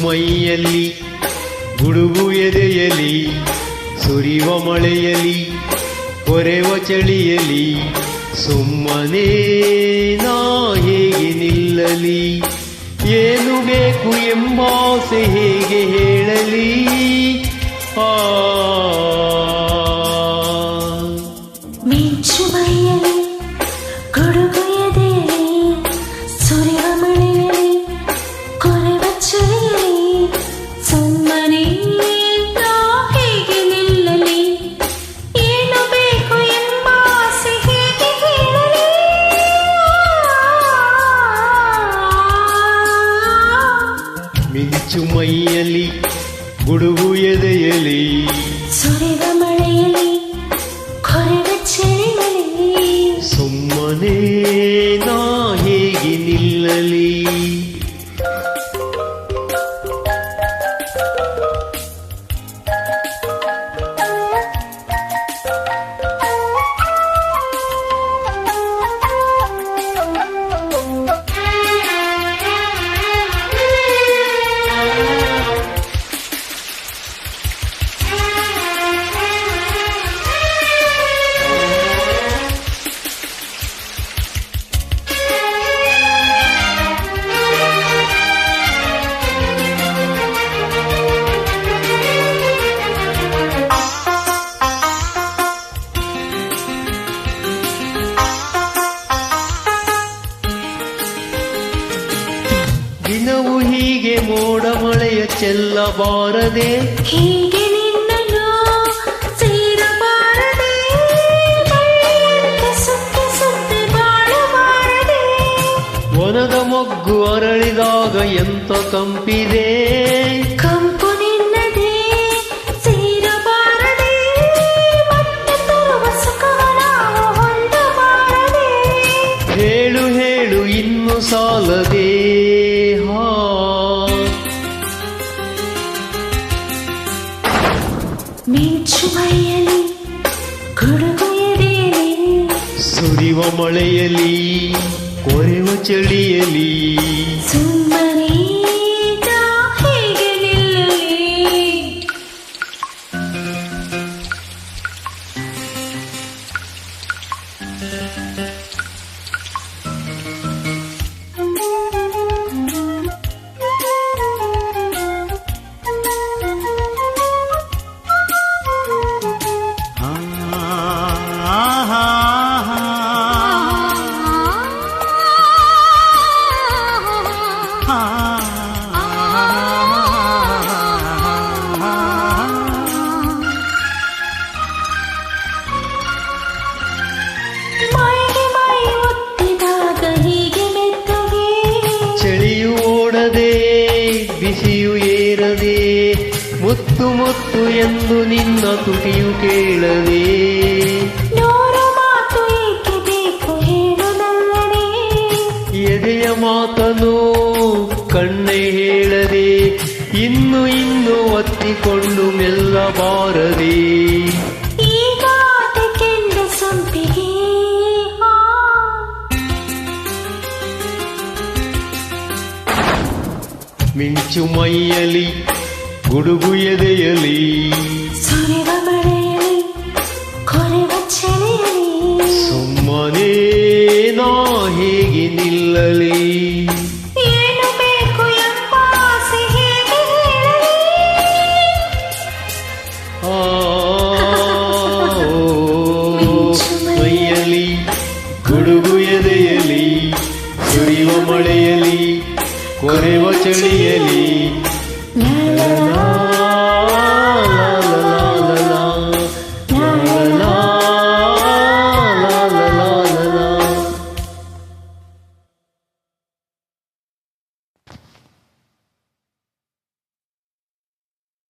ಮೈಯಲ್ಲಿ ಗುಡುಗು ಎದೆಯಲಿ ಸುರಿವ ಮಳೆಯಲಿ ಕೊರೆವ ಚಳಿಯಲಿ ಸುಮ್ಮನೆ ನಾ ಹೇಗೆ ನಿಲ್ಲಲಿ ಏನು ಬೇಕು ಎಂಬಾಸೆ ಹೇಗೆ ಹೇಳಲಿ ಮಿಂಚು ಮೈಯಲಿ ಗುಡುಗು ಎದೆಯಲಿ ಸುರಿವ ಮಳೆಯಲಿ ಕೊರೆವ ಚಳಿಯಲಿ ಸುಮ್ಮನೆ ನಾ ಹೇಗೆ ನಿಲ್ಲಲಿ ಏನು ಬೇಕು ಎಂಬ ಆಸೆ ಹೇಗೆ ಹೇಳಲಿ ಮಿಂಚು ಮೈಯಲಿ ಗುಡುಗು ಎದೆಯಲಿ ಸುರಿವ ಮಳೆಯಲಿ ಕೊರೆವ ಚಳಿಯಲಿ ಸುಮ್ಮನೆ ನಾ ಹೇಗೆ ನಿಲ್ಲಲಿ ದಿನವು ಹೀಗೆ ಮೋಡ ಮಳೆಯ ಚೆಲ್ಲಬಾರದೆ ಹೀಗೆ ನಿನ್ನನ್ನು ಸೇರಬಾರದೆ ಬಳ್ಳಿಯಂತೆ ಸುತ್ತಿ ಸುತ್ತಿ ಬಾಳಬಾರದೆ ವನದ ಮೊಗ್ಗು ಅರಳಿದಾಗ ಎಂತ ಕಂಪಿದೆ ಕಂಪು ನಿನ್ನದೇ ಸೇರಬಾರದೆ ಮತ್ತೆ ತರುವ ಸುಖವ ನಾವು ಹೊಂದಬಾರದೆ ಹೇಳು ಹೇಳು ಇನ್ನು ಸಾಲದೆ ಮಿಂಚು ಮೈಯಲಿ ಗುಡುಗು ಎದೆಯಲಿ ಸುರಿವ ಮಳೆಯಲಿ ಕೊರೆವ ಚಳಿಯಲಿ ಸುಮ್ಮನೆ ನಾ ಹೇಗೆ ನಿಲ್ಲಲಿ ಮೈಗೆ ಮೈ ಒತ್ತಿದಾಗ ಹೀಗೆ ಮೆತ್ತಗೆ ಚಳಿಯು ಓಡದೆ ಬಿಸಿಯು ಏರದೆ ಮುತ್ತು ಮುತ್ತು ಎಂದು ನಿನ್ನ ತುಟಿಯು ಕೇಳದೆ ನೂರು ಮಾತು ಏಕೆ ಬೇಕು ಹೇಳುವುದಲ್ಲದೆ ಎದೆಯ ಮಾತನು ಕಣ್ಣೆ ಹೇಳದೆ ಇನ್ನು ಇನ್ನು ಒತ್ತಿಕೊಂಡು ಮೆಲ್ಲಬಾರದೆ ಈಗ ಅದಕ್ಕೆಂದ ಸಂಪಿಗೆ ಮಿಂಚು ಮೈಯಲಿ ಗುಡುಗು ಎದೆಯಲಿ ಸುರಿವ ಮಳೆಯಲಿ ಕೊರೆವ ಚಳಿಯಲಿ ಸುಮ್ಮನೆ ನಾ ಹೇಗೆ ನಿಲ್ಲಲಿ